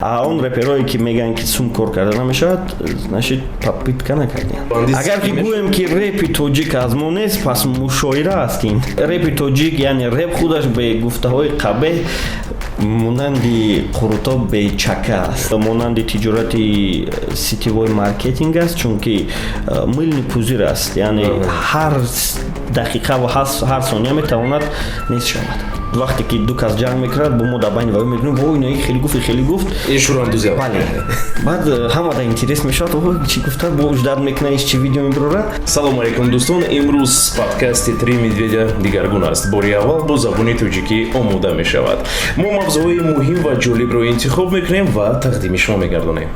اون رپرایی که میگن که سوم کار کردن نمیشد نشید پاپیت نکردین. اگر که گویم که رپ تاجیک از ما نیست پس مشاعره هستین. رپ تاجیک یعنی رپ خودش به گفته های قبیح مانندی قروتاب به چکه است، مانندی تجارتی سیتی وای مارکتینگ است، چون که میل پوزیر است، یعنی هر دقیقه و هر ثانیه میتواند نیست شود. وقتی که دو کس جنگ میکرد با ما در بین وای میگیم وای نه خیلی گفت این شروع اندوزی بله بعد همه در اینترس میشد اوه چی گفته با وجدان میکنه چی ویدیو میبره. салом алейкум дӯстон, имрӯз подкасти три медведя дигаргун аст. бори аввал бо забони тоҷикӣ омода мешавад. мо мавзӯи муҳим ва ҷолибро интихоб мекунем ва тақдими шумо мегардонем.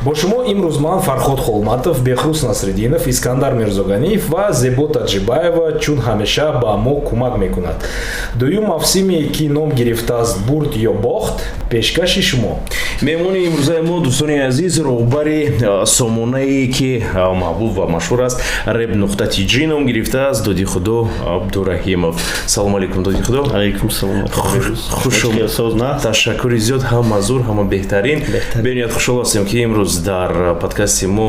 бо шумо имрӯз ман Фарход Холматов, Беҳрӯз Насриддинов, Искандар Мирзоганиев ва Зебо Таҷибаева чун ҳамеша ба мо кӯмак мекунад. дуюм мавсиме ки ном гирифтааст бурд ё бохт, пешкаши шумо. меҳмони имрӯзаи мо дӯстони азиз роҳбари сомонае ки маҳбуб ва машҳур аст rep.tg ном гирифтааст доди худо Абдураҳимов. салом алейкум доди худо. алейкум салом. хушомад. ташаккури зиёд, ҳам мазур ҳама беҳтарин. бениҳоят хушҳол ҳастем ки имрӯз дар подкасти мо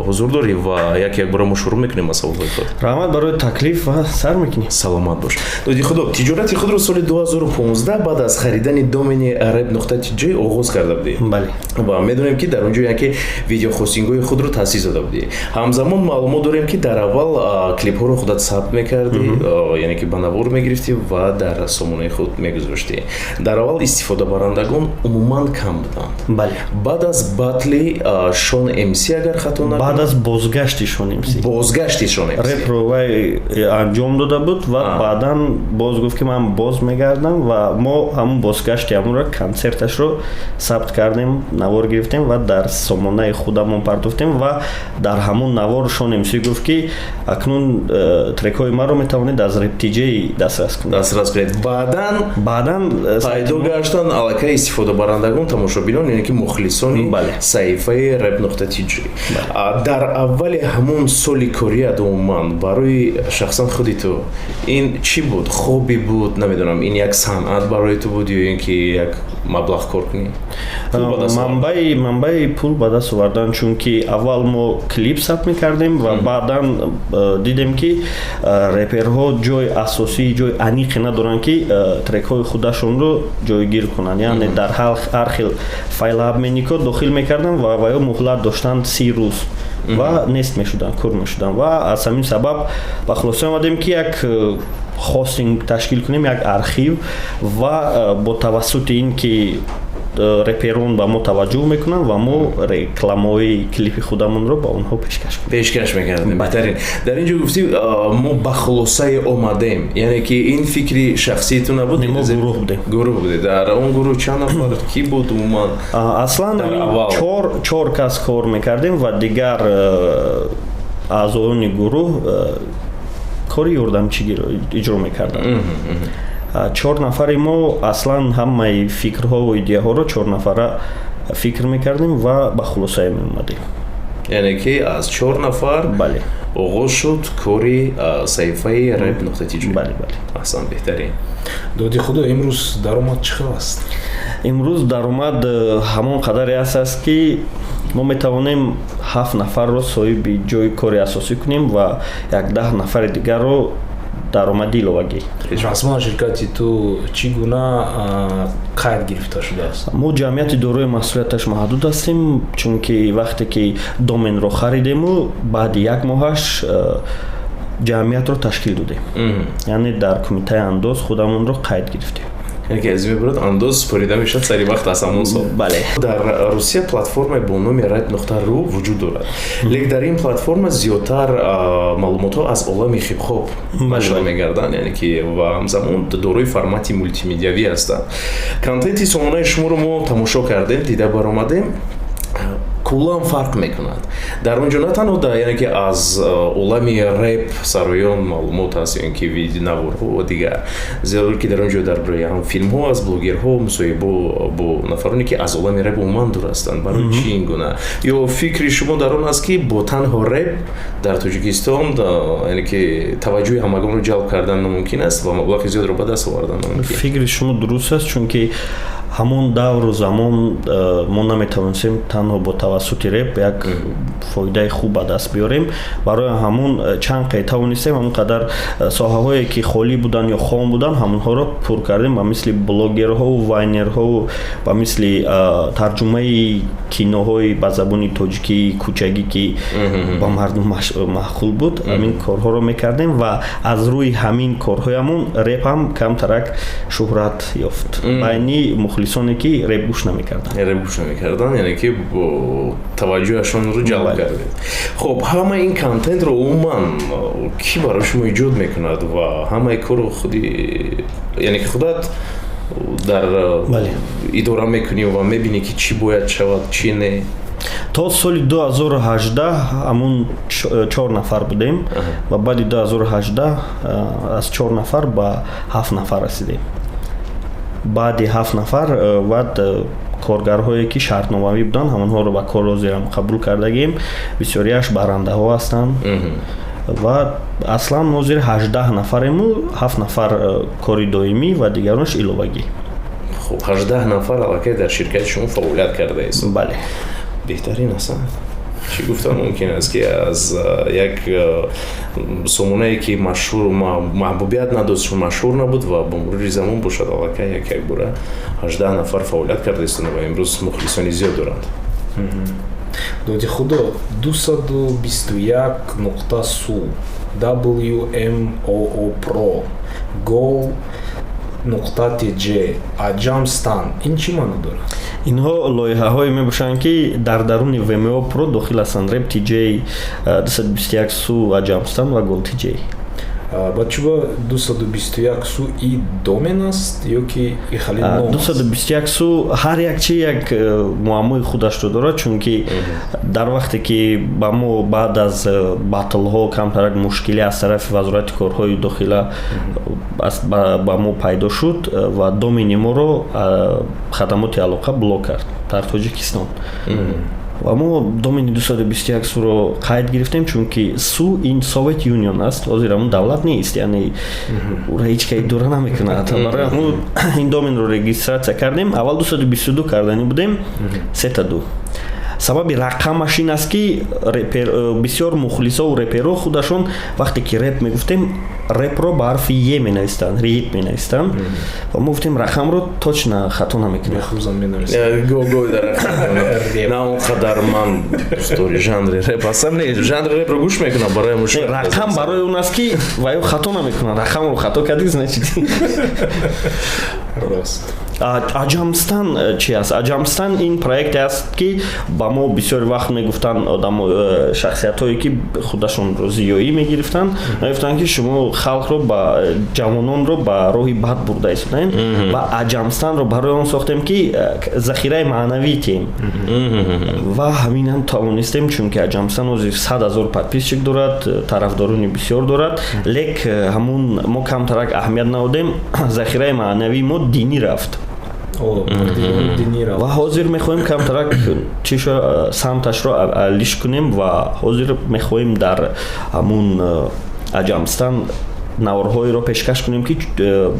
ҳузур дорӣ ва як бора мо шурӯъ мекунем аз саволҳои худ. раҳмат барои таклиф ва сар мекунем. саломат бош. доди худо, тиҷорати худро соли 2015 баъд аз харидани домени rep.tg оғоз карда будӣ. бале. ва медонем ки дар он ҷо яке видеохостингои худро таъсис дода будӣ. ҳамзамон маълумот дорем ки дар аввал клипҳоро худат сабт мекардӣ, яъне ки ба навор мегирифтӣ ва дар сомонаи худ мегузоштӣ. дар аввал истифодабарандагон умуман кам буданд. бале. баъд аз батли Шон МС агар хато накунам, баъд аз бозгашти Шон МС репро вай анҷом дода буд ва баъдан боз гуфт ки ман боз мегардам ва мо ҳамун бозгашти ҳамонро консерташро сабт кардем, навор гирифтем ва дар сомонаи худамон партофтем ва дар ҳамон навор Шон МС гуфт ки акнун трекҳои маро метавонед аз rep.tg дастрас кунед. баъдан пайдо гаштанд аллакай истифодабарандагон, тамошобинон, яъне ки мухлисони саҳифаи rep.tg. дар аввали ҳамон соли корият умуман барои шахсан худи ту ин чӣ буд? хоби буд, намедонам, ин як санъат барои ту буд ё ин ки як маблағ кор кунӣ? манбаи пул ба даст овардан, чунки аввал мо клип сабт мекардем ва баъдан дидем ки реперҳо ҷои асосии ҷои аниқе надоранд ки трекҳои худашонро ҷойгир кунанд, яъне дар ҳар хел файли обменникот дохил мекарданд ва ё муҳлат доштанд 30 рӯз ва нест мешуданд, кор мешуданд ва аз ҳамин сабаб ба хулоса омадем ки як хостинг ташкил кунем, як архив ва бо тавассути ин ки реперон ба мо таваҷҷӯҳ мекунанд ва мо рекламаҳои клипи худамонро ба онҳо пешкаш мекардем. беҳтарин. дар ин ҷо гуфтӣ мо ба хулосае омадем, яъне ки ин фикри шахсии ту набуд? мо гурӯҳ будем. дар он гурӯҳ чанд нафар ки буд умуман? аслан 4 кас кор мекардем ва дигар аъзоёни гурӯҳ кори ёрдамчигиро иҷро мекарданд. 4 нафари мо аслан ҳамаи фикрҳо ва идеяҳоро 4 нафара фикр мекардем ва ба хулосае меомадем. яъне ки аз 4 нафар бале оғоз шуд кори саҳифаи rep.tg. бале. аҳсан, беҳтарин. доди худо, имрӯз даромад чӣ хел аст? имрӯз даромад ҳамон қадаре аст ки мо метавонем 7 нафарро соҳиби ҷои кори асосӣ кунем ва 10 нафари дигарро даромади иловагӣ. расман ширкати ту чӣ гуна қайд гирифта шудааст? мо ҷамъияти дорои масъулияташ маҳдуд ҳастем, чунки вақте ки доменро харидему баъди 1 моҳаш ҷамъиятро ташкил додем, яъне дар кумитаи андоз худамонро қайд гирифтем. яке аз мебурад андоз спорида мешавад сари вақт аз ҳамон сол. бале. дар русия платформаи бо номи rep.ru вуҷуд дорад, лек дар ин платформа зиёдтар маълумотҳо аз олами хип-хоп машғул мегарданд, яъне ки ва ҳамзамон дорои формати мултимедиавӣ ҳастанд. контенти сомонаи шуморо мо тамошо кардем, дида баромадем, куллан фарқ мекунад. дар он ҷо на танҳо яъне ки аз олами реп сароён маълумот ҳаст, ё ин ки видеонаворҳо ва дигар, зеро ки дар он ҷо дар бораи филмҳо аз блогерҳо мусоҳибо бо нафароне ки аз олами реп умуман дур ҳастанд. барои чӣ ин гуна? ё фикри шумо дар он аст ки бо танҳо реп дар Тоҷикистон яъне ки таваҷҷӯҳи ҳамагонро ҷалб кардан намумкин аст ва маблағи зиёдро ба даст овардан намумкин? фикри шумо дуруст аст, чунки ҳамон давру замон мо наметавонистем танҳо бо тавассути реп як фоидаи хуб ба даст биёрем. барои ҳамон чанд қай тавонистем ҳамон қадар соҳаҳое ки холӣ буданд ё хом буданд ҳамонҳоро пур кардем, ба мисли блогерҳо, вайнерҳо, ба мисли тарҷумаи киноҳои ба забони тоҷикии кӯчагӣ ки ба мардум маъқул буд, ҳамин корҳоро мекардем ва аз рӯи ҳамин корҳоямон реп ҳам камтарак шӯҳрат ёфт байни мухлисоне ки реп гӯш намекарданд, яъне ки таваҷҷӯҳашонро ҷалб кардед. Хоб, ҳама ин контентро умуман ки барои шумо иҷод мекунад ва ҳамаи корро худи, яъне ки худат дар идора мекунӣ ва мебинӣ ки чӣ бояд шавад, чӣ не? то соли 2018 ҳамун 4 нафар будем ва баъди 2018 аз 4 нафар ба 7 нафар расидем. баъди 7 нафар баъд коргарҳое ки шартномавӣ буданд ҳамонҳоро ба кор ҳозирам қабул кардагем. бисёриаш барандаҳо ҳастанд ва аслан ҳозир 18 нафарему, 7 нафар кори доимӣ ва дигаронаш иловагӣ. хуб, 18 нафар аллакай дар ширкати шумо фаъолият кардаест? бале. беҳтарин аст. чӣ гуфтан мумкин аст ки аз як сомонае ки машҳур маҳбубият надошт, машҳур набуд ва бо мурури замон бошад аллакай як бора 18 нафар фаъолият кардаистанд ва имрӯз мухлисони зиёд доранд. доди худо 221.su WMOO Pro Go.tj Ajamstan ин чӣ маъно дорад? инҳо лоиҳаҳое мебошанд ки дар даруни VMO Pro дохил ҳастанд. Rep TJ 221su Ajamstan ва Gold TJ. бачува 221su и домен аст ё ки и хали ном? 221su ҳар як чи як муаммои худашро дорад, чунки дар вақте ки ба мо баъд аз батлҳо камтарак мушкилӣ аз тарафи вазорати корҳои дохила ба мо пайдо шуд ва домени моро хадамоти алоқа блок кард дар Тоҷикистон. ва мо домени 221-суро қайд гирифтем, чунки су ин Soviet Union аст, ҳозир ҳамун давлат нест, яъне ура ҳеҷ кай идора намекунад. барои ҳамун ин доменро регистратсия кардем. аввал 222 кардани будем, 3-2. сабаби рақамаш ин аст ки бисёр мухлисову реперо худашон вақте ки реп мегуфтем, репро ба ҳарфи е менавистанд, рип менавистанд ва мо гуфтем рақамро точно хато намекунем. на он қадар ман дӯстдори жанри реп ҳастам, не жанри репро гӯш мекунам, барои мушкил рақам барои он аст ки ваё хато намекунад. рақамро хато кардӣ значит рост. Ajamstan чи аст? Ajamstan ин проекте аст ки ба мо бисёри вақт мегуфтанд одамо шахсиятҳое ки худашонро зиёӣ мегирифтанд, мегуфтанд ки шумо халқро ба ҷавононро ба роҳи бад бурда истодаем ва Ajamstanро барои он сохтем ки захираи маънавӣ тем ва ҳаминам тавонистем, чунки Ajamstan ҳозир 100,000 подписчик дорад, тарафдорони бисёр дорад, лек ҳамун мо камтарак аҳамият наҳодем, захираи маънавии мо динӣ рафт ва ҳозир мехоҳем камтарак чишо самташро алиш кунем ва ҳозир мехоҳем дар ҳамун Ajamstan наварҳоеро пешкаш кунем ки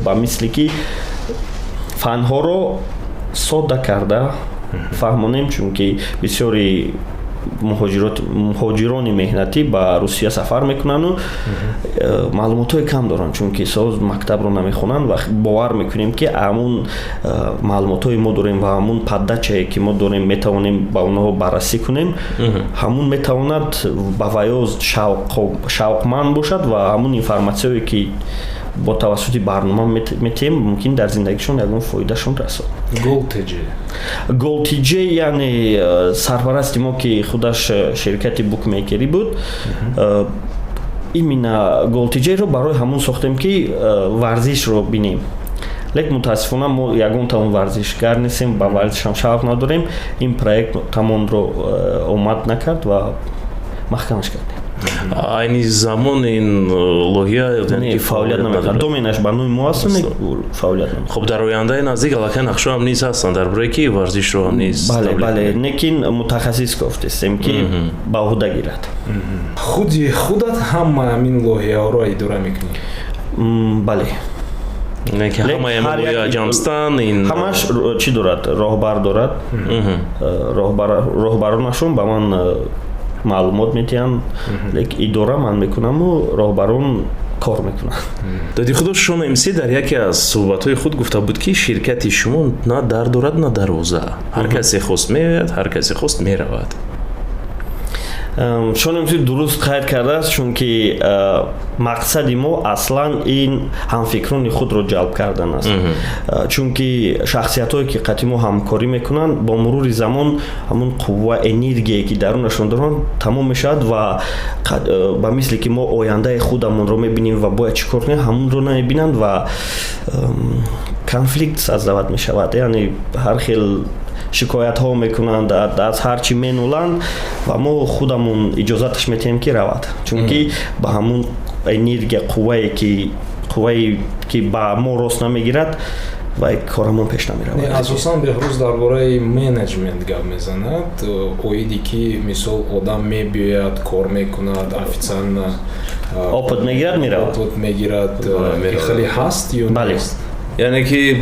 ба мисли ки фанҳоро содда карда фаҳмонем, чунки бисёри муҳоҷирони меҳнатӣ ба Русия сафар мекунанду маълумотҳои кам доранд, чунки соз мактабро намехонанд ва бовар мекунем ки ҳамун маълумотҳои мо дорем ва ҳамун паддачае ки мо дорем метавонем ба онҳо баррасӣ кунем, ҳамун метавонад ба ваёз шавқманд бошад ва ҳамун информатсияе ки бо тавассути барнома метем мумкин дар зиндагишон ягон фоидашон расад. Gold TJ яъне сарпарасти мо ки худаш ширкати букмекери буд, именно Gold TJ-ро барои ҳамун сохтем ки варзишро бинем. лек мутаассифона мо ягон тамон варзишгар нестем, ба варзишам шавқ надорем. ин проект тамонро омад накард ва маҳкамаш кардем. айни замон ин лоҳия фаъолият намекард. доменаш ба нои мо аст, фаъолият намекард. хуб, дар ояндаи наздик аллакай нақшо ҳам низ ҳастанд дар бораи ки варзишро ҳам низ? бале, лекин мутахассис гофтестем ки ба ӯҳда гирад. худат ҳама ҳамин лоҳияҳоро идора мекунӣ? бале, که همه مولوی اجامستان این همش چی دارد راهبر دارد راهبرانشون با من معلومات میتین لیک اداره من میکنم و راهبران کار میکنن. دادی خود شما امسی در یکی از صحبت‌های خود گفته بود که شرکت شما نه در دارد نه در روزه، هر کسی خواست میاد هر کسی خواست میرود. شون امسی درست قید کرده است چون که مقصد ما اصلا این همفکران خود رو جلب کردن است چون که شخصیت هایی که قطعی ما همکاری میکنن با مرور زمان همون قوه انرژی که درونشون دارن تمام میشد و با مثلی که ما آینده خودمون رو میبینیم و باید چیکار کنیم همون رو نمیبینند و کنفلیکت سازد میشود. یعنی هر خیل شکایت ها میکنند از هرچی مینولند و ما خودمون اجازتش میتیم که رود چون که با همون انرژی قوه‌ای که با ما راست نمیگیرد و کارمون پیش نمیرود. اساساً بهروز درباره منیجمنت گپ میزند. اویدی که مثال آدم میبیاد کار میکند официально آپت میگیرد میرود خیلی هست یا نیست؟ یعنی که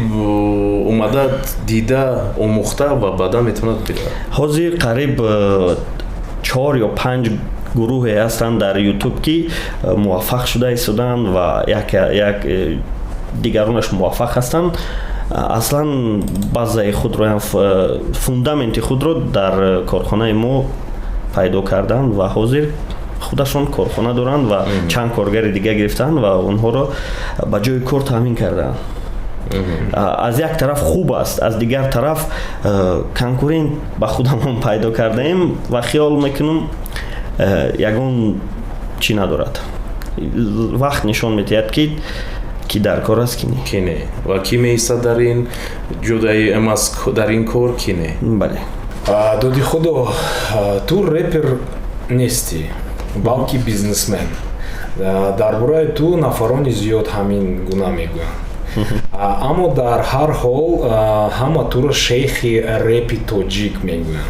اومده دیده آموخته و بعدا میتونه بیاره. حاضر قریب 4 یا 5 گروه هستند در یوتیوب که موفق شده ایستادن و یک دیگرانش موفق هستند. اصلا بازه خود رو فوندامنت خود رو در کارخانه ما پیدا کردن و حاضر خودشون کارخانه دارن و چند کارگر دیگه گرفتن و اونها رو به جای کار تامین کردن. از یک طرف خوب است از دیگر طرف کنکورنت با خودمون پیدا کرده ایم و خیال میکنم یگان چی ندارد وقت نشان میدهد که در کار است کی نه و کی میایستد در این جدایی اماس در این کار کی نه. بله دادی خدا تو رپر نیستی بلکه بیزنسمن. درباره تو نفرانی زیاد همین گونه میگویند اما در هر حال همه تو رو شیخ رپی توجیک میگویند.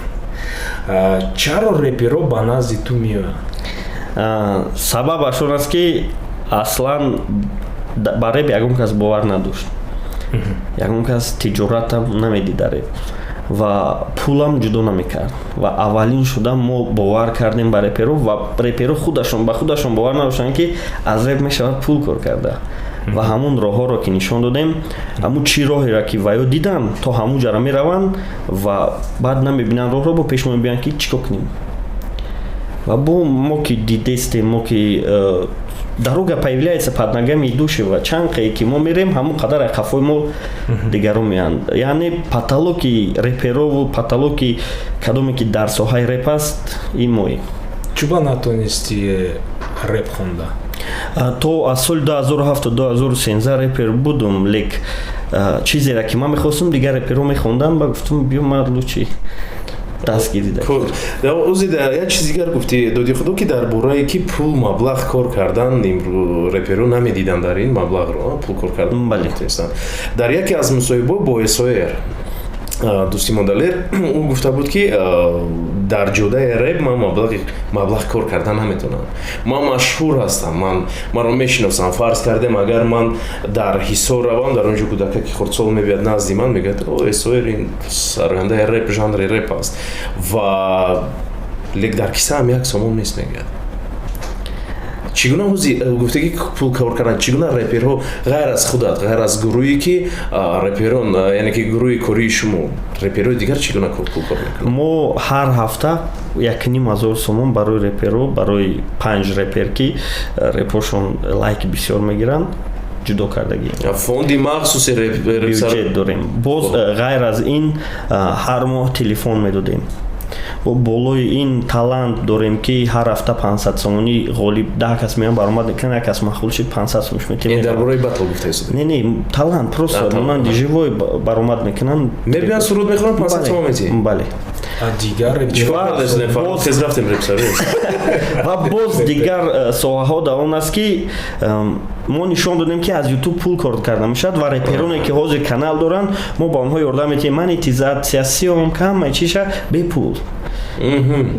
چرا رپی رو به نزد تو میویند؟ سببش است که اصلا با رپ یکم کس باور نداشت یکم کس تجارت هم نمیدید رپ و پولم جدا نمیکرد و اولین شدم ما باور کردیم به رپرو و رپرو خودشون به خودشون باور نداشتن که از رپ میشود پول کار کرده و همون راه ها را که نشان دادیم همون چی راهی را که وایو دیدن تا همون جا می روند و بعد نمیبینن راه را با پیش میبینن که چیکار کنیم و با ما که دیدستیم ما که дорога появляется под ногами идущего чанкой ки мо мерем ҳамон қадар қафои мо дигарон меянд яъне патологи реперову патологи кадоме ки дар соҳаи реп аст ин моем. чуба натонисти реп хонда? то аз соли 2007 то 2013 репер будум лек чизеро ки ман мехостам дигар реперо мехондам ба гуфтам биё ман лучи دست گیریده. اوزی در یک چیزی دیگر گفتی دادی خدا که در بورایی که پول مبلغ کار کردن امرو رپرو نمیدیدن در این مبلغ رو پول کار کردن. بله. در یکی از مصاحبه با اسویر دوستی مدلر او گفته بود که در جدای رپ من مبلغ کار کردن نمیتونم. من مشهور هستم. من رو میشناسم. فرض کردم اگر من در حصار روم در اونجا کودک که خردسال میبید نزدی من میگه او اسویر این سرگنده رپ ژانر رپ است و لیک در کیسه هم یک سومون نیست میگه. چگونه اوزی گفته که پول کار کردن چگونه رپرها غیر از خودت غیر از گروهی که رپران یعنی که گروه کاری شما رپرهای دیگر چگونه پول کار میکنن؟ ما هر هفته 1,500 сомон барои реперо барои 5 репер ки репошон лайки бисёр мегиранд ҷудо кардагӣ фонди махсуси бюджет дорем боз ғайр аз ин ҳар моҳ телефон медодем болои ин талант дорем ки ҳар ҳафта 500 сомонӣ ғолиб 10 кас меян баромад мекунад як кас махул шид 500 сомониш метем дар бораи батл гуфтаед не талант просто монанди живой баромад мекунанд мебиён суруд мехонанд 500 сомон метем бале ва боз дигар соҳаҳо дар он аст ки мо нишон додем ки аз YouTube пул кор карда мешавад ва репероне ки ҳозир канал доранд мо ба онҳо ёрдам метиҳем монетизатсиясиём кам чиша бепул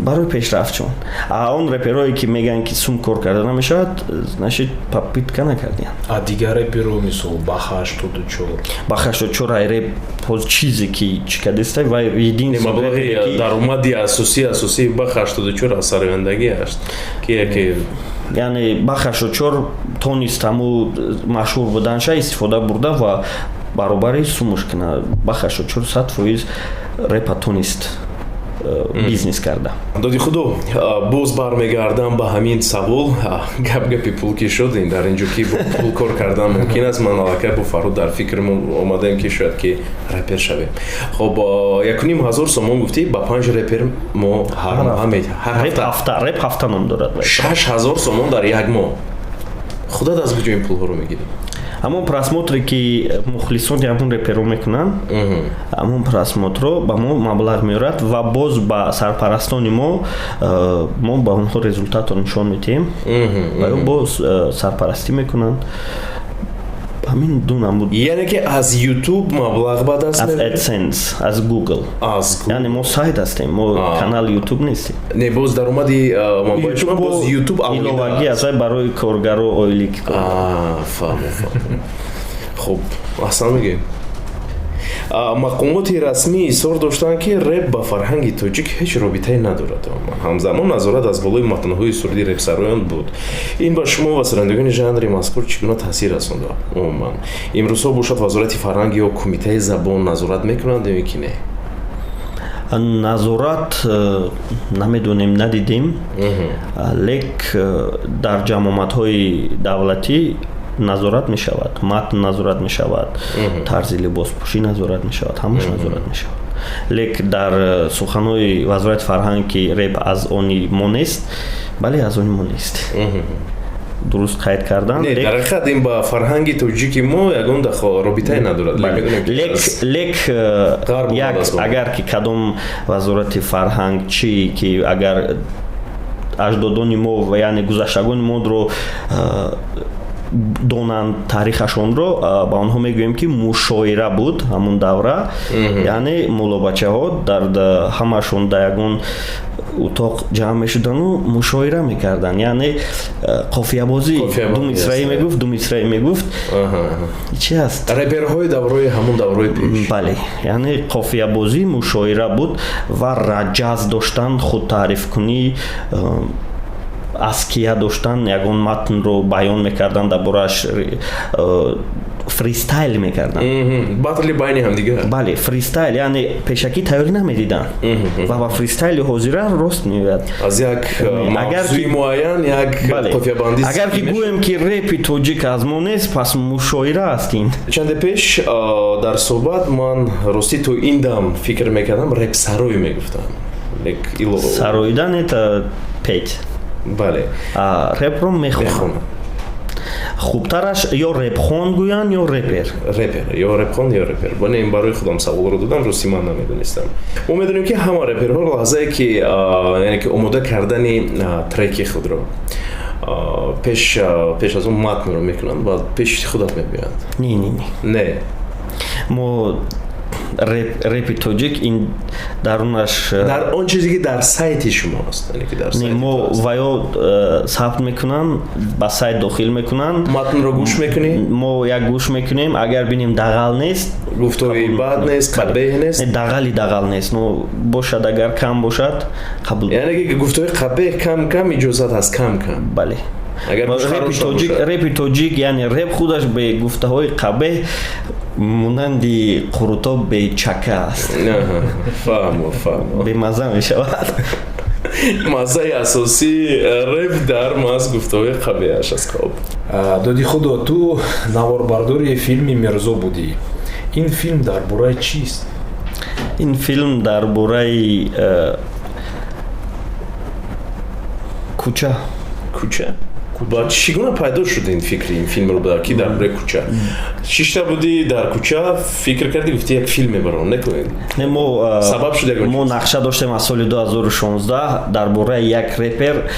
барои пешрафтшон он реперое ки мегӯянд ки сум кор карда намешавад значит попитка накардиянд дигар реперо мисол ба84 ай реп чизе ки чӣ кардистай ва маблағи даромади асосии ба84 аз сарояндагӣ аст ки яъне ба84 тонист ҳаму машҳур буданша истифода бурда ва баробари сумуш кина ба84 100% репа тонист бизнес карда. Доди худо боз бармегардам ба ҳамин савол гапи пул ки шудем дар инҷо ки пул кор кардан мумкин аст ман аллакай бо Фаруд дар фикрмон омадем ки шояд ки репер шавем. Хоб 1,5 сомон гуфтӣ ба 5 репер мо ҳар реп ҳафта ном дорад 6000 сомон дар як моҳ. Худо аз куҷо ин пулҳоро мегирӣ? ҳамон просмотре ки мухлисони ҳамон реперо мекунанд ҳамон просмотро ба мо маблағ меорад ва боз ба сарпарастони мо ба онҳо результатро нишон медиҳем ва боз сарпарастӣ мекунанд. ҳамин ду намуд. Яъне ки аз YouTube маблағ ба даст меорад? Аз AdSense, аз Google. Яъне мо сайт ҳастем, мо канали YouTube нестем. Не, боз даромади мобайли шумо боз YouTube иловагӣ аст барои коргаро оилӣ ки фаҳмам. Хуб, аслан мегӯем. Мақомоти расмӣ изҳор доштанд ки реп ба фарҳанги тоҷик ҳеҷ робитае надорад. ҳамзамон назорат аз болои матнҳои сурди репсароён буд. ин ба шумо ва сарандагони жанри мазкур чӣ гуна таъсир расонда? умуман имрӯзҳо бошад вазорати фарҳанг ё кумитаи забон назорат мекунанд ё ки не? назорат намедонем, надидем, лек дар ҷамоатҳои давлатӣ назорат мешавад, матн назорат мешавад, тарзи либоспӯшӣ назорат мешавад, ҳамаш назорат мешавад. Лек дар суханҳои вазорати фарҳанг ки реп аз они мо нест, бале аз они мо нест. дуруст қайд кардан. Не, дар ҳақиқат ин ба фарҳанги тоҷики мо ягон робитае надорад. Лек агар ки кадом вазорати фарҳанг чӣ ки агар аҷдодони мо ва яъне гузаштагони модро донанд таърихашонро ба онҳо мегӯем ки мушоира буд ҳамон давра, яъне мулобачаҳо дар ҳамашон дар ягон утоқ ҷамъ мешудану мушоира мекарданд, яъне қофиябозӣ ду мисраӣ мегуфт, ду мисраӣ мегуфт. Чӣ аст? Реперҳои даврои ҳамон даврои пеш. Бале, яъне қофиябозӣ мушоира буд ва раҷаз доштан, худтаърифкунӣ, аския доштан, ягон матнро баён мекардан, дар борааш фристайл мекардан. батли байни ҳамдигар. Бале, фристайл, яъне пешакӣ тайёрӣ намедидан. Ва ба фристайли ҳозира рост меояд. Аз як мавзӯи муайян як қофиябандӣ. Агар ки гӯем ки репи тоҷик аз мо нест, пас мушоира аст ин. Чанде пеш дар суҳбат ман рости то ин дам фикр мекардам, репсарой мегуфтам. Сароидан ета пет. Бале. Репро мехонам. хубтараш ё репхон гӯянд ё репер. Репер, ё репхон ё репер. Бо ин барои худам саволро додам, рости ман намедонистам. Мо медонем ки ҳама реперҳо лаҳзае ки яъне ки омода кардани треки худро пеш аз он матнро мекунанд ва пеши худат мегӯянд. Не. Мо репи тоҷик ин дарунаш дар он чизе ки дар сайти шумост, яъне ки дар сайти мо ва ё сабт мекунанд, ба сайт дохил мекунанд, матнро гӯш мекунӣ, мо як гӯш мекунем, агар бинем дағал нест, гуфтори бад нест, қабеҳ нест, дағал нест, но бошад агар кам бошад қабул. Яъне ки гуфтори қабеҳ кам иҷозат аст кам. Бале. репи тоҷик яъне реп худаш бе гуфтаҳои қабеҳ монанди қурутоб бе чака аст. Фаҳмо. Бемаза мешавад. маззаи асосии реп дар маҳз гуфтаҳои қабеҳаш аст. Доди худо, ту наворбардори филми Мирзо будӣ. Ин филм дар бораи чист? Ин филм дар бораи ба чӣ гуна пайдо шуд ин фикри ин филмро ки дар бораи кӯча шишта будӣ дар кӯча фикр кардӣ гуфтӣ як филм мебарам сабаб шуд мо нақша доштем аз соли 2016 дар бораи як репер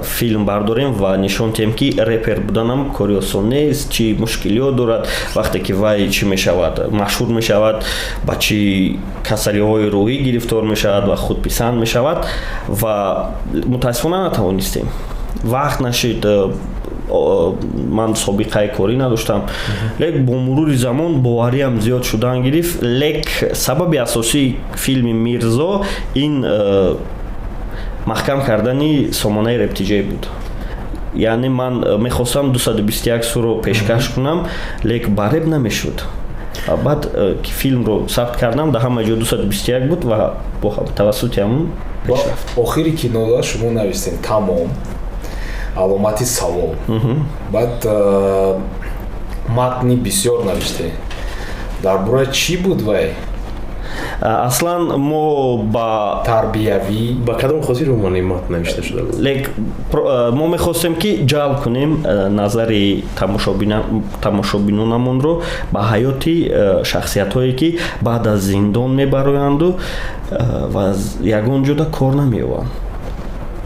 филм бардорем ва нишон диҳем ки репер буданам кори осон нест чӣ мушкилиёт дорад вақте ки вай чӣ мешавад машҳур мешавад ба чӣ касалиҳои рӯҳӣ гирифтор мешавад ва худписанд мешавад ва мутаассифона натавонистем вақт нашид ман собиқаи корӣ надоштам лек бо мурури замон бовариам зиёд шудан гирифт лек сабаби асосии филми мирзо ин маҳкам кардани сомонаи рептиҷаи буд яъне ман мехостам 221 суро пешкаш кунам лек ба реп намешуд баъд филмро сабт кардам дар ҳама ҷо 221 буд ва бо тавассути ҳамон пешрафт охири кинода шумо навистем тамом аломати савол баъд матни бисёр навиште дар бораи чӣ буд вай аслан мо ба тарбиявӣ ба кадом хотир романи матн навишта шуда буд лек мо мехостем ки ҷалб кунем назари тамошобинонамонро ба ҳаёти шахсиятҳое ки баъд аз зиндон мебароянду ва ягон ҷода кор намеёванд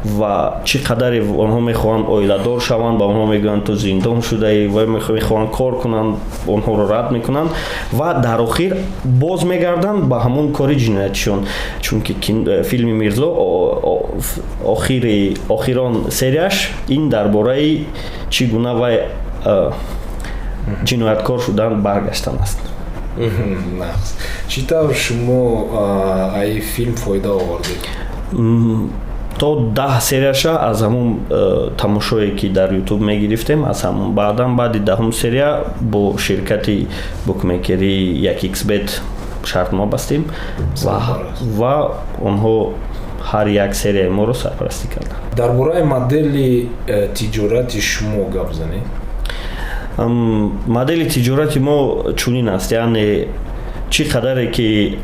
ва чӣ қадаре онҳо мехоҳанд оиладор шаванд ба онҳо мегӯянд ту зиндон шудаӣ ва мехоҳанд кор кунанд онҳоро рад мекунанд ва дар охир боз мегарданд ба ҳамон кори ҷиноятишон чунки филми мирзо охирон серияш ин дар бораи чӣ гуна вай ҷинояткор шудан баргаштан аст чӣ тавр шумо аи филм фоида овардед то 10 серияша аз ҳамон тамошое ки дар YouTube мегирифтем аз ҳамон баъди 10 серия бо ширкати букмекери 1xbet шартнома бастем ва онҳо ҳар як серияи моро сарпарастӣ карданд дар бораи модели тиҷорати шумо гап занед модели тиҷорати мо чунин аст яъне чӣ қадаре ки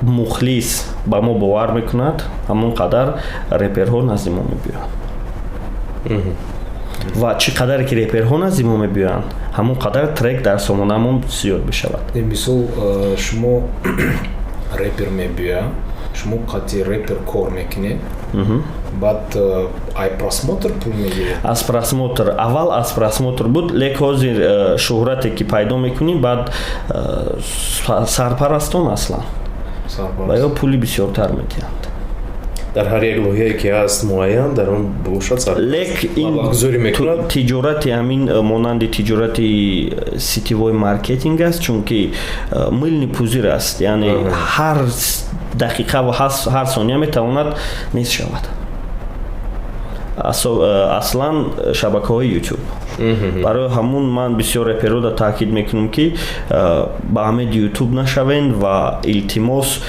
мухлис ба мо бовар мекунад ҳамон қадар реперҳо назди мо мебиёянд ва чӣ қадаре ки реперҳо назди мо мебиёянд ҳамон қадар трек дар сомонамон зиёд мешавад мисол шумо репер мебиёяд шумо қатъи репер кор мекунед баъд ай просмотр пул мегиред аз просмотр аввал аз просмотр буд лек ҳозир шӯҳрате ки пайдо мекунӣ баъд сарпарастон аслан ва ё пули бисёртар медиҳанд дар ҳар як лоиҳае ки ҳаст муайян дар он бошад лек ин тиҷорати ҳамин монанди тиҷорати ситивои маркетинг аст чунки милни пузир аст яъне ҳар дақиқа ва ҳар сония метавонад нест шавад аслан шабакаҳои YouTube барои ҳамун ман бисёр реперода таъкид мекунам ки ба амеди YouTube нашаванд ва илтимос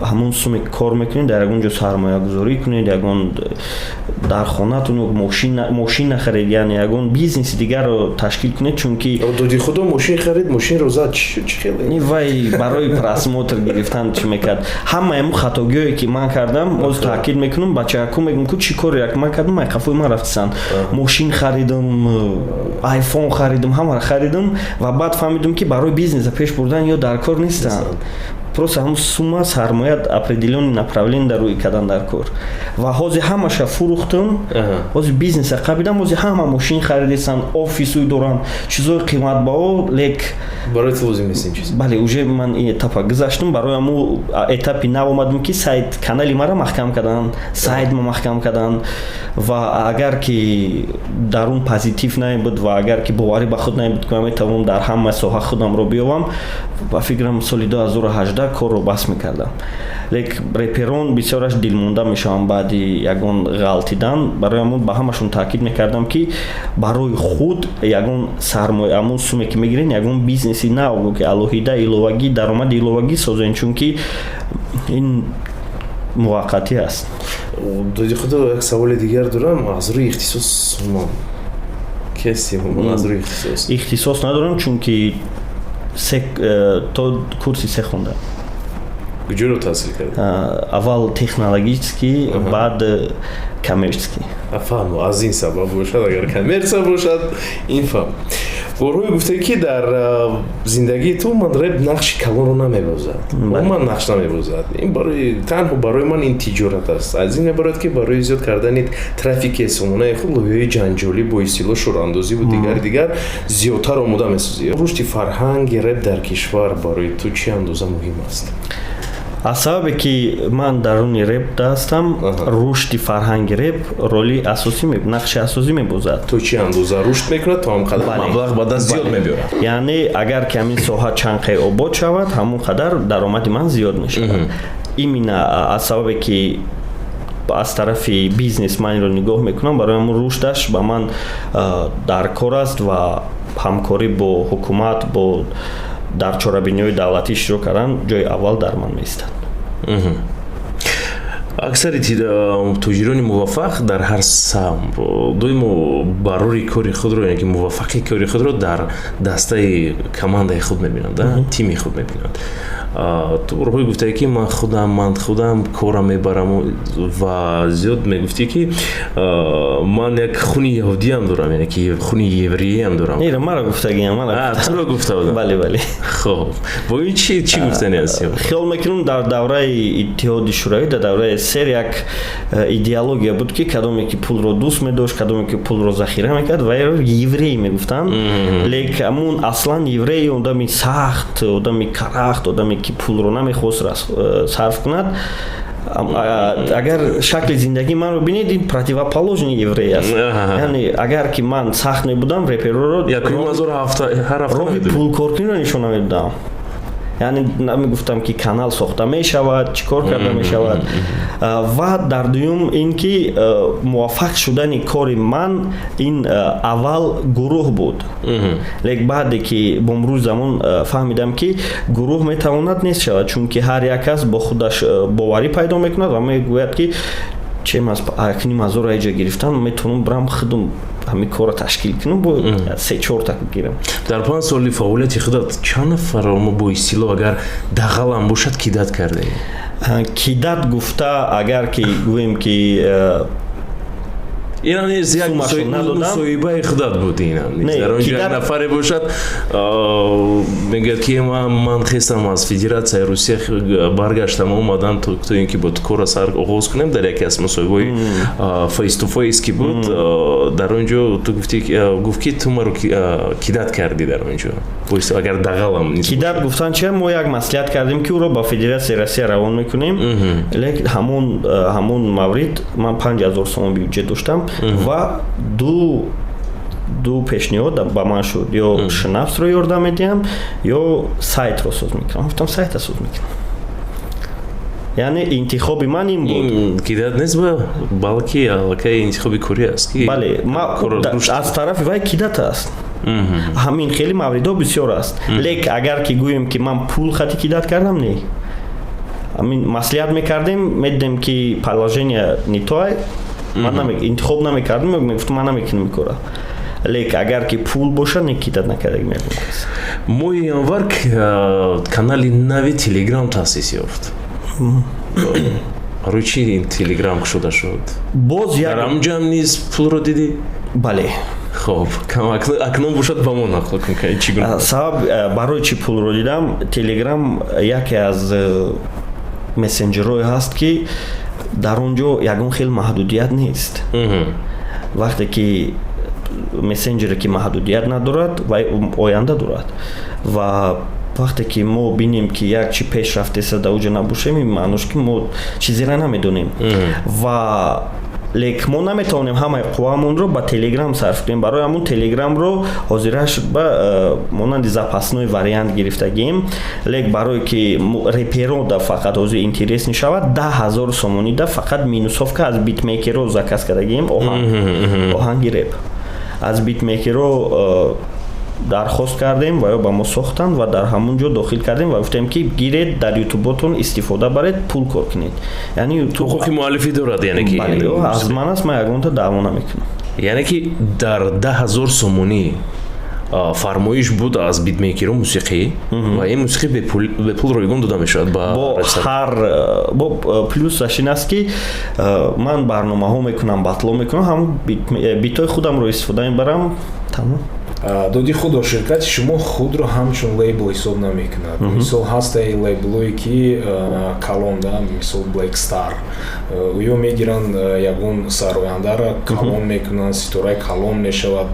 ҳамун суме кор мекунед дар ягон ҷо сармоягузорӣ кунед ягон дар хонатон мошин нахаред яъне ягон бизнеси дигарро ташкил кунед чунки доди худо мошин харид мошинро зад чӣ хеле вай барои просмотр гирифтан чӣ мекард ҳамаи хатогиҳое ки ман кардам оз таъкид мекунам бачаку мегӯям ку чӣ кор як ман кардам ай қафои ман рафтисан мошин харидам айфон харидам ҳамаро харидам ва баъд фаҳмидам ки барои бизнеса пеш бурдан ё дар кор нестам просто ҳам сумма сармоя определённое направление дар рӯи кардан дар кор ва ҳозир ҳамаша фурӯхтам ҳозир бизнеса қабидам ҳозир ҳама мошин харидестан офисуи дорам чизои қиматбаҳо лек барои лозим нест ин чиз бале уже ман ин этапа гузаштам барои ҳамун этапи нав омадам ки сайт канали мара маҳкам кардан сайт ма маҳкам кардан ва агар ки дар он позитив намебуд ва агар ки боварӣ ба худ намебуд ки ман метавонам дар ҳама соҳа худамро биёвам ба фикрам соли 2018 корро бас мекардам лек реперон бисёраш дилмонда мешаванд баъди ягон ғалтидан барои ҳамун ба ҳамашон таъкид мекардам ки барои худ ягон сармоя ҳамун суме ки мегирен ягон бизнеси нав ки алоҳида иловагӣ даромади иловагӣ созен чунки ин муваққатӣ аст доди худо як саволи дигар дорам аз рӯи ихтисос кеси аз рӯи ихтисос надорам чунки то курси 3 хондам куҷоро таҳсил кардед? аввал технологический, баъд коммерческий. фаҳмо аз ин сабаб бошад, агар коммерсия бошад ин фаҳм. борҳои гуфтае ки дар зиндагии ту ман реп нақши калонро намебозад, умуман нақш намебозад. Ин танҳо барои ман ин тиҷорат аст. Аз ин меборад ки барои зиёд кардани трафики эсононаи худ лӯҳияи ҷанҷолӣ бо истилоҳ шӯрандозӣ ва дигар зиёдтар омода месозӣ. рушди фарҳанги реп дар кишвар барои ту чӣ андоза муҳим аст? аз сабабе ки ман даруни репда ҳастам, рушди фарҳанги реп роли асосӣ нақши асосӣ мебозад. То чӣ андоза рушд мекунад, то ҳам қадар маблағ ба даст зиёд мебиёрад. яъне агар ки ҳамин соҳа чанқе обод шавад, ҳамон қадар даромади ман зиёд мешавад. именно аз сабабе ки аз тарафи бизнес ман инро нигоҳ мекунам, барои ҳамон рушташ ба ман дар кор аст ва ҳамкорӣ бо ҳукумат, бо дар чорабиниҳои давлатӣ иштирок кардан ҷои аввал дар ман меистад. аксари тоҷирони муваффақ дар ҳар сам доимо барори кори худро, яъне ки муваффақи кори худро дар дастаи командаи худ мебинанд, тими худ мебинанд. ту барҳои гуфтае ки ман худам корам мебарам ва зиёд мегуфтӣ ки ман як хуни яҳудиям дорам, яъне ки хуни евреям дорам. маро гуфтагиам, туро гуфта будам. бале. хоб бо ин чӣ гуфтани аст? хиёл мекунам дар давраи иттиҳоди шӯравӣ, дар давраи ССР як идеология буд ки кадоме ки пулро дӯст медошт, кадоме ки пулро захира мекард ва еврей мегуфтанд. лек амун аслан еврей одами сахт, одами карахт, одаме ки пулро намехост сарф кунад. агар шакли зиндагии манро бинед, ин противоположный еврей аст. яъне агар ки ман сахт мебудам, репероро роҳи пулкоркуниро нишон намедодам. яъне намегуфтам ки канал сохта мешавад, чӣ кор карда мешавад. ва дар дуюм ин ки муваффақ шудани кори ман ин аввал гурӯҳ буд. лек баъде ки бо мурӯи замон фаҳмидам ки гурӯҳ метавонад нест шавад, чунки ҳар як кас бо худаш боварӣ пайдо мекунад ва мегӯяд ки чем аз акни мазора эҷа гирифтам, метавонам брам худам ҳамин корро ташкил кунам, бо 3-4 та гирам. дар 5 соли фаъолияти худат чанд нафар бо истилоҳ агар дағалам бошад кидат кардаи? кидат гуфта агар ки гӯем ки мусоҳибаи худат буд. дар онҷо як нафаре бошад мегӯяд ки ман хестам аз федератсияи Русия баргаштам, омадам то ин ки бо ту кора сар оғоз кунем. дар яке аз мусоҳибаҳои фейс ту фейс ки буд, дар онҷо ту гуфт ки ту маро кидат кардӣ дар онҷо, агар дағалам кидат гуфтан чия. мо як маслиҳат кардем ки ӯро ба федератсияи Россия равон мекунем. лек ҳамон маврид ман 5000 сом бюджет доштам ва ду пешниҳод ба ман шуд. ё шнапсро ёрдам медиҳам, ё сайтро соз мекунам. гуфтам сайта соз мекунам. яъне интихоби ман ин буд. кидат нест, балки аллакай интихоби кори аст. бале, аз тарафи вай кидат аст. ҳамин хеле мавридҳо бисёр аст. лек агар ки гӯем ки ман пул хати кидат кардам, не. ҳамин маслиҳат мекардем, медидем ки положение не то ай, ман интихоб намекардем, мегуфтам ман намекунам ин кора. лек агар ки пул боша, не кидат накардаги мебинам. моҳи январ канали нави телеграм таъсис ёфт. рӯи чӣ ин телеграм кушода шуд? боз дар ҳамҷам низ пулро дидӣ? бале. хоб акнун бошад ба мо нақл кун. чӣ гуна сабаб барои чӣ пулро дидам? телеграм яке аз мессенҷерҳое ҳаст ки дар он ҷо ягон хел маҳдудият нест. вақте ки мессенҷере ки маҳдудият надорад ва оянда дорад, ва вақте ки мо бинем ки як чи пешрафтеса дар оҷо набошем, ин маънош ки мо чизеро намедонем. ва лек мо наметавонем ҳамаи қувваамонро ба телеграм сарф кунем. барои ҳамон телеграмро ҳозираш ба монанди запасной вариант гирифтагием. лек барое ки реперода фақат ҳозир интересни шавад, 10,000 сомонида фақат минусовка аз битмейкеро заказ кардагием. оҳанги реп аз битмейкеро дархост кардем ва ё ба мо сохтанд ва дар ҳамон ҷо дохил кардем ва гуфтем ки гиред дар ютуботон истифода баред, пул кор кунед. яъне ютуб ҳуқуқи муаллифӣ дорад, яъне ки аз ман аст, ман ягонта даъво намекунам. яъне ки дар 10,000 сомонӣ фармоиш буд аз битмейкерон мусиқӣ ва ин мусиқӣ бепул ройгон дода мешавад ба ҳар бо плюсаш ин аст ки ман барномаҳо мекунам батло мекунам ҳам битои худамро истифода мебарам тамом доди худ ширкати шумо худро ҳамчун лейбл ҳисоб намекунад мисол ҳастаи лейблое ки калон да мисол Black Star ё мегиранд ягон сарояндаро калон мекунанд ситораи калон мешавад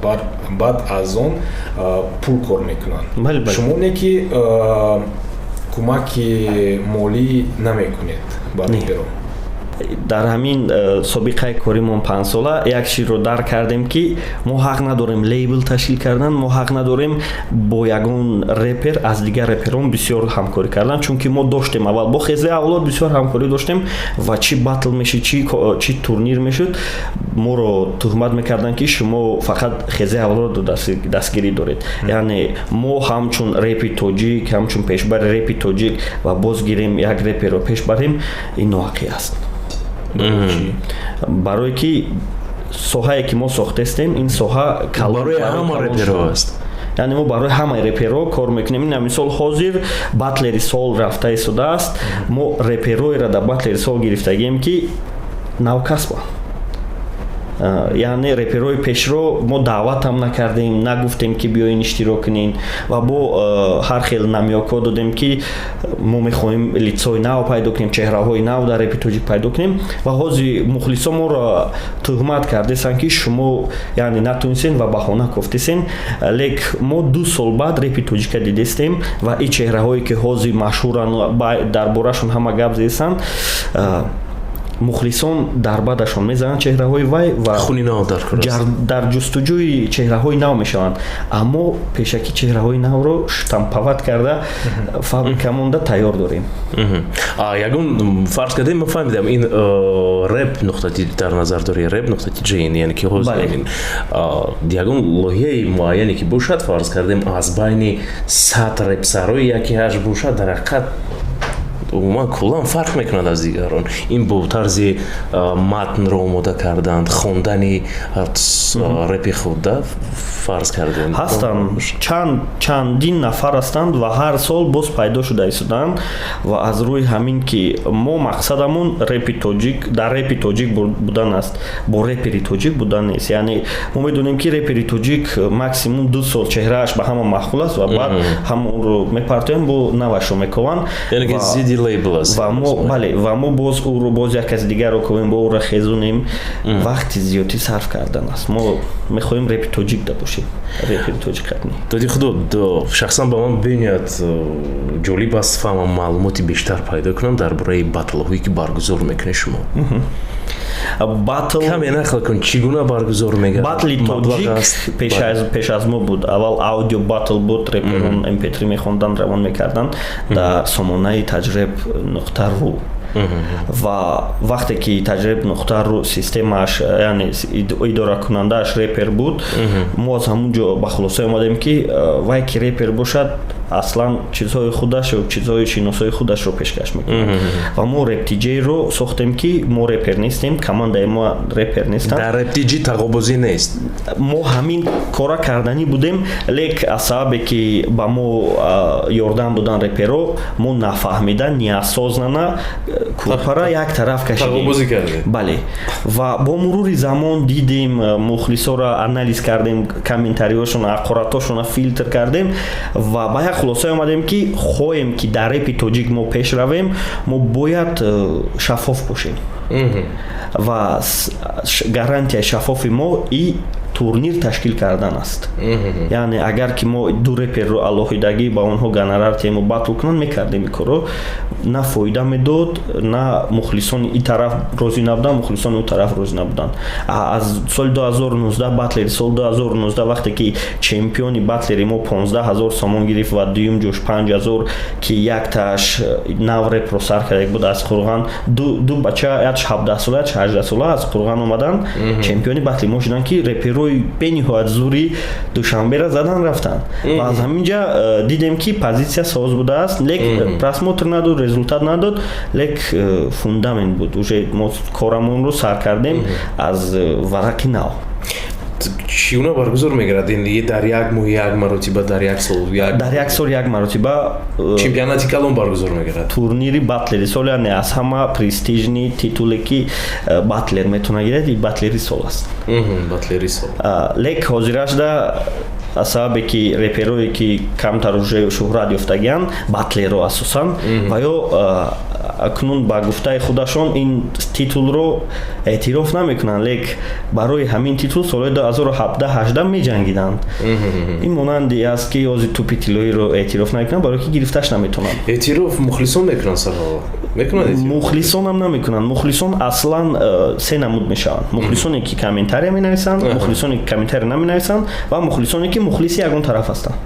баъд аз он пул кор мекунанд шумо не ки кӯмаки молӣ намекунед ба реперо дар ҳамин собиқаи коримон 5 сола як чизро дарк кардем ки мо ҳақ надорем лейбл ташкил кардан мо ҳақ надорем бо ягон репер аз дигар реперон бисёр ҳамкорӣ кардан чунки мо доштем аввал бо хезаи авлод бисёр ҳамкорӣ доштем ва чӣ батл мешид чӣ турнир мешуд моро туҳмат мекардан ки шумо фақат хезаи авлодро дастгирӣ доред яъне мо ҳамчун репи тоҷик ҳамчун пешбари репи тоҷик ва боз гирем як реперро пеш барем ин ноҳақӣ аст барое ки соҳае ки мо сохтастем ин соҳа барои ҳама реперо аст яъне мо барои ҳамаи реперо кор мекунем ин мисол ҳозир батлери сол рафта истодааст мо репероеро дар батлери сол гирифтагием ки навкасба яъне реперои пешро мо даъватам накардем нагуфтем ки биёин иштирок кунен ва бо ҳар хел намёкҳо додем ки мо мехоҳем лицои нав пайдо кунем чеҳраҳои нав дар репи тоҷик пайдо кунем ва ҳозир мухлисо моро туҳмат кардесанд ки шумо яъне натонистен ва баҳона кофтесен лек мо 2 сол баъд репи тоҷика дидестем ва ин чеҳраҳое ки ҳозир машҳуран дар борашон ҳама гап зедесанд мухлисон дар бадашон мезананд чеҳраҳои вай ва хуни нав дар ҷустуҷӯи чеҳраҳои нав мешаванд аммо пешакӣ чеҳраҳои навро штампават карда фабрика монда тайёр дорем ягон фарз кардем мо фаҳмидам ин реп нуқтати дар назар дорӣ реп нуқтати ҷин яъне ки ҳозир ягон лоиҳаи муайяне ки бошад фарз кардем аз байни 100 репсарои яке ҳаш бошад дар ҳақиқат умуман куллан фарқ мекунад аз дигарон ин бо тарзи матнро омода карданд хондани репи худа фарз кардем ҳастанд чандин нафар ҳастанд ва ҳар сол боз пайдо шуда истоданд ва аз рӯи ҳамин ки мо мақсадамон репи тоҷик дар репи тоҷик будан аст бо репери тоҷик будан нест яъне мо медонем ки репери тоҷик максимум 2 сол чеҳрааш ба ҳама маъқул аст ва баъд ҳамонро мепартоям бо навашро мекаванд ва мо боз ӯро боз як каси дигарро ковем бо ӯро хезонем вақти зиёдӣ сарф кардан аст мо мехоҳем репи тоҷик да бошем репери тоҷикатни доди худо шахсан ба ман бинёяд ҷолиб аст фаҳмам маълумоти бештар пайдо кунам дар бораи батлҳое ки баргузор мекунед шумо батл каме нақл кун чӣ гуна баргузор мегардад батли тоҷик пеш аз мо буд аввал аудио батл буд реперон mp3 мехонданд равон мекарданд дар сомонаи таҷриб.ру ва вақте ки таҷриб.ру системааш яъне идоракунандааш репер буд мо аз ҳамун ҷо ба хулоса омадем ки вай ки репер бошад аслан чизҳои худашу чизҳои шиносои худашро пешкаш мекунад ва мо рептиҷеро сохтем ки мо репер нестем командаи мо репер нестанд дар рептиҷи тағобузӣ нест мо ҳамин кора карданӣ будем лек аз сабабе ки ба мо ёрдам буданд реперо мо нафаҳмида неосознана кӯпара як тараф кашидем бале ва бо мурури замон дидем мухлисоро анализ кардем комментариҳошона ақоратҳошона филтр кардем ва ба як хулосае омадем ки хоҳем ки дар репи тоҷик мо пеш равем мо бояд шаффоф бошем ва гарантияи шаффофи мо и турнир ташкил кардан аст яъне агар ки мо 2 реперро алоҳидагӣ ба онҳо гонорар тему батл кунанд мекардем ин корро на фоида медод на мухлисони ин тараф розӣ набуданд мухлисони он тараф розӣ набуданд аз соли 2019 батлери соли 2019 вақте ки чемпиони батлери мо 15 000 сомон гирифт ва дуюм ҷош 5 000 ки яктааш нав репро сар карда буд аз Қурған ду бача як 17 сола 18 сола аз Қурған омаданд чемпиони батли мо шуданд ки реперо бениҳоят зури душанбера задан рафтанд ва аз ҳаминҷа дидем ки позитсия соз будааст лек просмотр надод результат надод лек фундамент буд уже мо корамонро сар кардем аз варақи нав чиуна баргузор мегирад дар як моҳ як маротиба дар як сол дар як сол як маротиба чемпионати калон баргузор мегирад турнири батлери сол яъне аз ҳама престижни титуле ки батлер метавона гирад и батлери сол аст батлери сол лек ҳозирашда аз сабабе ки реперое ки камтар уже шӯҳрат ёфтагиянд батлеро асосан ва ё акнун ба гуфтаи худашон ин титулро эътироф намекунанд лек барои ҳамин титул солҳои 2017-18 меҷангиданд ин монанди аст ки ҳозир тӯпи тиллоиро эътироф намекунанд барое ки гирифташ наметавонанд эътироф мухлисон мекунанд сарҳо мекунанд мухлисонам наметавонанд мухлисон аслан се намуд мешаванд мухлисоне ки комментария менависанд мухлисоне ки комментария наменависанд ва мухлисоне ки мухлиси ягон тараф ҳастанд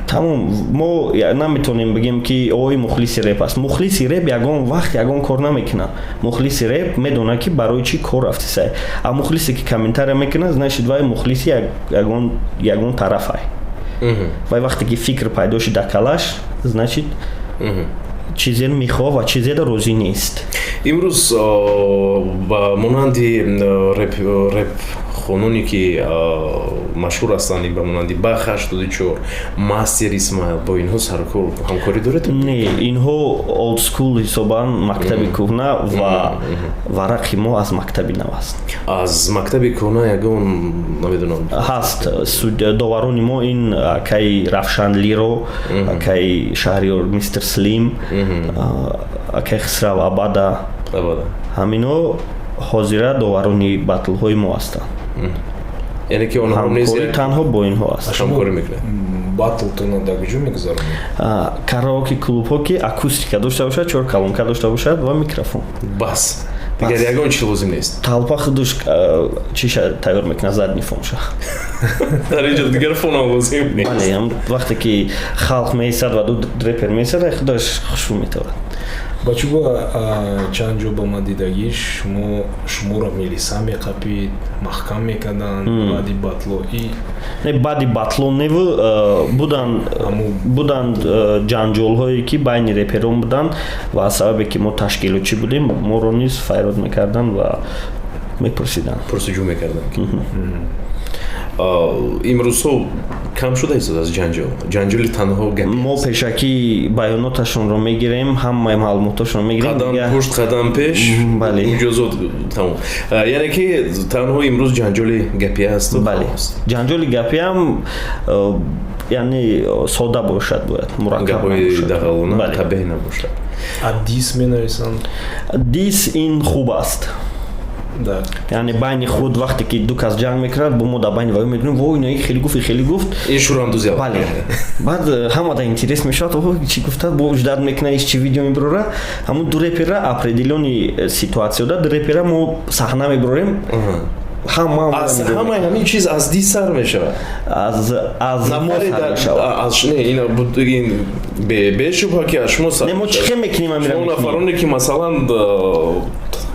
тамом мо наметавонем бигем ки ой мухлиси реп аст мухлиси реп ягон вақт ягон кор намекунад мухлиси реп медонад ки барои чӣ кор рафтисай а мухлисе ки комментария мекунад значит вай мухлиси ягон тарафай вай вақте ки фикр пайдо шуда калаш значит чизеро мехоҳ ва чизеро розӣ нест имрӯз ба монанди реп хонуне ки машҳур ҳастанд ба монанди бах 84 мастер исмаил бо инҳо саркор ҳамкорӣ доред не инҳо олд скул ҳисобан мактаби кӯҳна ва варақи мо аз мактаби нав аст аз мактаби кӯҳна ягон намедонам ҳаст доварони мо ин акаи равшанлиро акаи шаҳриёр мистер слим акаи хисрав абада ҳамино ҳозира доварони батлҳои мо ҳастанд яъне ки онҳо низ танҳо бо инҳо аст ҳамкорӣ мекунад батлтона дар куҷо мегузаронед караоке клубҳо ки акустика дошта бошад 4 колонка дошта бошад ва микрофон бас дигар ягон чиз лозим нест талпа худуш чиша тайёр мекунад задни фонша дар инҷо дигар фонам лозим нест бале вақте ки халқ меистад ва ду репер меистад худаш хушрӯ метавонад бачуба чанд ҷо ба ман дидагӣ шуморо милиса меқапид маҳкам мекарданд баъди батло не баъди батло неву буданд ҷанҷолҳое ки байни реперон буданд ва аз сабабе ки мо ташкилотчӣ будем моро низ файрод мекарданд ва мепурсиданд пурсиҷӯ мекарданд имрӯзҳо кам шуда истод аз ҷанҷоли танҳо гапи мо пешакӣ баёноташонро мегирем ҳамаи маълумоташонро мегирем қадам пушт қадам пеш бале иҷозот тамом яъне ки танҳо имрӯз ҷанҷоли гапӣ асту бале ҷанҷоли гапиам яъне сода бошад бояд мураккаб дағалона табеҳ набошад дис менависанд дис ин хуб аст яъне байни худ вақте ки ду кас ҷанг мекунад бо мо дар байни ваё мегӯем вой ин хеле гуфт ин шӯрандузия бале баъд ҳамада интерес мешавад чӣ гуфтад бо ждат мекунад иш чӣ видео мебирора ҳамун ду репера определёни ситуатсияда ду репера мо саҳна мебирорем ҳамаи ҳамин чиз аз ди сар мешавад аз мо сар мешавад бешубҳа ки аз шумо сар мо чӣ хел мекунем шумо нафароне ки масалан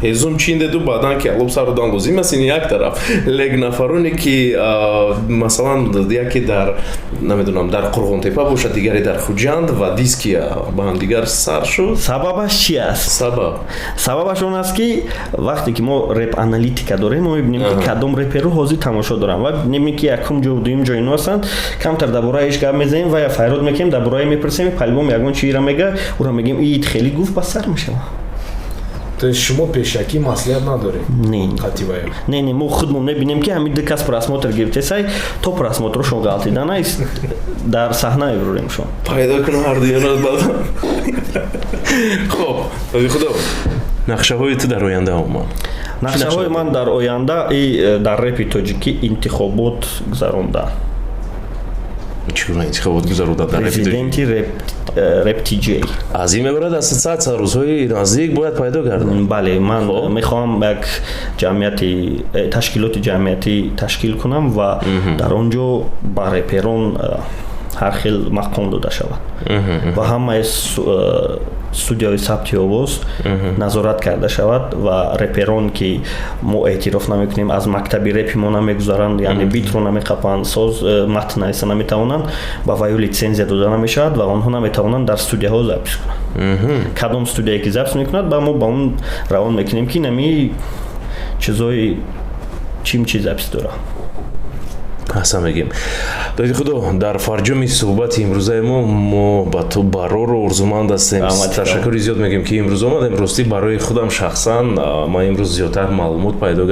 ҳезум чин деду баъдан ки алоб сарудан лозим аст ин як тараф лек нафароне ки масалан яке дар намедонам дар қурғонтепа бошад дигаре дар хуҷанд ва диски ба ҳамдигар сар шуд сабабаш чи аст сабабаш он аст ки вақте ки мо реп аналитика дорем мо мебинем ки кадом реперу ҳозир тамошо доранд ва бинем ки якум ҷо дуюм ҷо ино ҳастанд камтар дар бораи иш гап мезанем ва я файрод мекунем дар бораи мепурсем палбом ягон чиира мега ура мегем ит хеле гуфт ба сар мешава то есть шумо пешакӣ маслиҳат надоред қатъивая не мо худмон мебинем ки ҳамин ду кас просмотр гирифтесай то просмотрашон галтидана дар саҳна мебурем-шон пайдо кунам ҳардуяро баъдан хоб худо нақшаҳои ту дар оянда омад нақшаҳои ман дар оянда дар репи тоҷикӣ интихобот гузаронда чӣ гуна интихобот гузарода дар президенти реп TJ аз ин мебарад ассотсиатсия рӯзҳои наздик бояд пайдо гардад бале ман мехоҳам як ҷамъияти ташкилоти ҷамъиятӣ ташкил кунам ва дар он ҷо ба реперон ҳар хел мақом дода шавад ва ҳамаи студияҳои сабти овоз назорат карда шавад ва реперон ки мо эътироф намекунем аз мактаби репи мо намегузаранд яъне битро намеқапанд соз матн нависа наметавонанд ба ваё литсензия дода намешавад ва онҳо наметавонанд дар студияҳо запис кунанд кадом студияе ки запис мекунад ба мо ба он равон мекунем ки нами чизои чим чизапис дора. ҳасан мегем доди худо дар фарҷоми суҳбати имрӯзаи мо ба ту бароро орзуманд ҳастем. ташаккури зиёд мегем ки имрӯз омадем. ростӣ барои худам шахсан ман имрӯз зиёдтар маълумот пайдо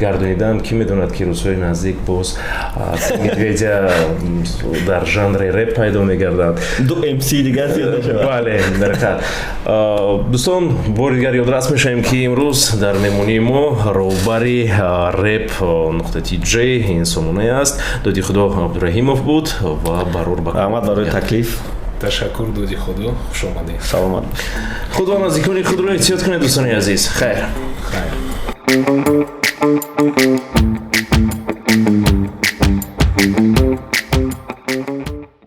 гардонидам. ки медонад ки рӯзҳои наздик боз медведя дар жанри реп пайдо мегардад. ду MC дигар зиёда шавад. бале дарҳақиқат. дӯстон бори дигар ёдрас мешавем ки имрӯз дар меҳмонии мо роҳбари rep.tj инсомона аст доди худо абдураҳимов буд ва барор ба аҳмад барои таклиф ташаккур доди худо. хуш омадед. саломат худ ва наздикони худро эҳтиёт кунед дӯстони азиз. хайр.